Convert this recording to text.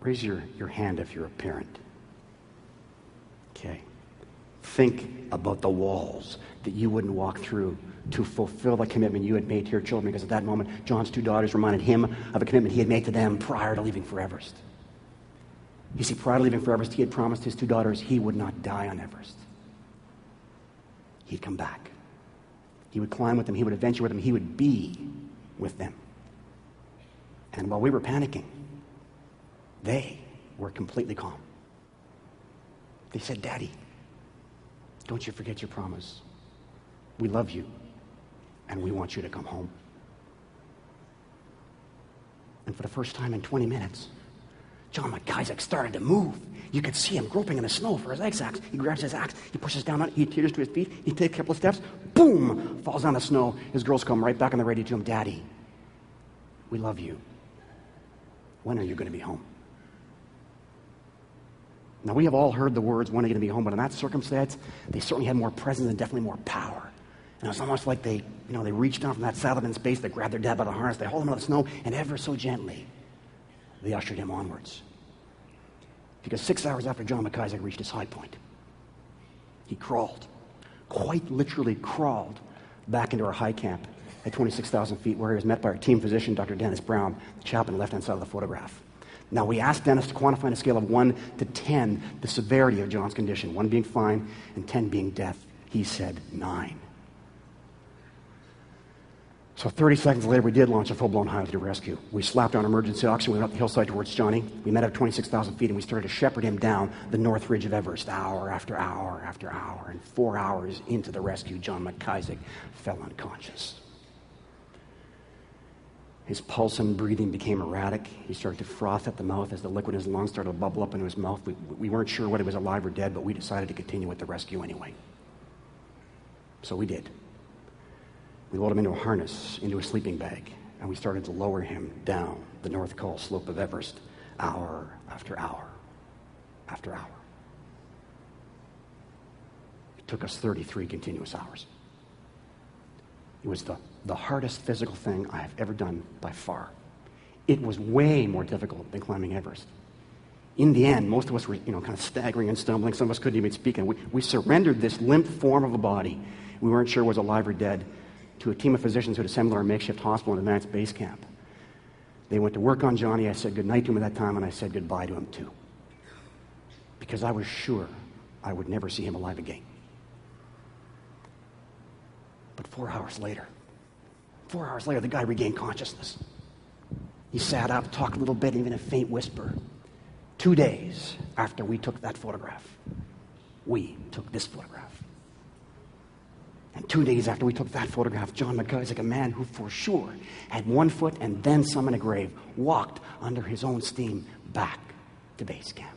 Raise your hand if you're a parent. Okay. Think about the walls that you wouldn't walk through to fulfill the commitment you had made to your children, because at that moment, John's two daughters reminded him of a commitment he had made to them prior to leaving for Everest. You see, prior to leaving for Everest, he had promised his two daughters he would not die on Everest. He'd come back. He would climb with them. He would adventure with them. He would be with them. And while we were panicking, they were completely calm. They said, "Daddy, don't you forget your promise. We love you, and we want you to come home." And for the first time in 20 minutes, John McIsaac started to move. You could see him groping in the snow for his axe. He grabs his axe, he pushes down on it, he teeters to his feet, he takes a couple of steps, boom, falls down the snow. His girls come right back on the radio to him, "Daddy, we love you. When are you going to be home?" Now, we have all heard the words, "when are you going to be home?" But in that circumstance, they certainly had more presence and definitely more power. And it was almost like they reached down from that saddle in space, they grabbed their dad by the harness, they hauled him out of the snow, and ever so gently, they ushered him onwards. Because 6 hours after John McIsaac reached his high point, he crawled, quite literally crawled, back into our high camp at 26,000 feet, where he was met by our team physician, Dr. Dennis Brown, the chap on the left-hand side of the photograph. Now, we asked Dennis to quantify on a scale of 1 to 10 the severity of John's condition, 1 being fine and 10 being death. He said 9. So 30 seconds later, we did launch a full-blown highway to rescue. We slapped on emergency oxygen, we went up the hillside towards Johnny. We met at 26,000 feet, and we started to shepherd him down the north ridge of Everest, hour after hour after hour. And 4 hours into the rescue, John McIsaac fell unconscious. His pulse and breathing became erratic. He started to froth at the mouth as the liquid in his lungs started to bubble up into his mouth. We weren't sure whether he was alive or dead, but we decided to continue with the rescue anyway. So we did. We loaded him into a harness, into a sleeping bag, and we started to lower him down the North Col slope of Everest, hour after hour after hour. It took us 33 continuous hours. It was the hardest physical thing I have ever done by far. It was way more difficult than climbing Everest. In the end, most of us were, kind of staggering and stumbling. Some of us couldn't even speak. And we surrendered this limp form of a body we weren't sure was alive or dead to a team of physicians who had assembled our makeshift hospital and advanced base camp. They went to work on Johnny. I said goodnight to him at that time, and I said goodbye to him too. Because I was sure I would never see him alive again. But 4 hours later, the guy regained consciousness. He sat up, talked a little bit, even a faint whisper. 2 days after we took that photograph, we took this photograph. And 2 days after we took that photograph, John McIsaac, a man who for sure had 1 foot and then some in a grave, walked under his own steam back to base camp.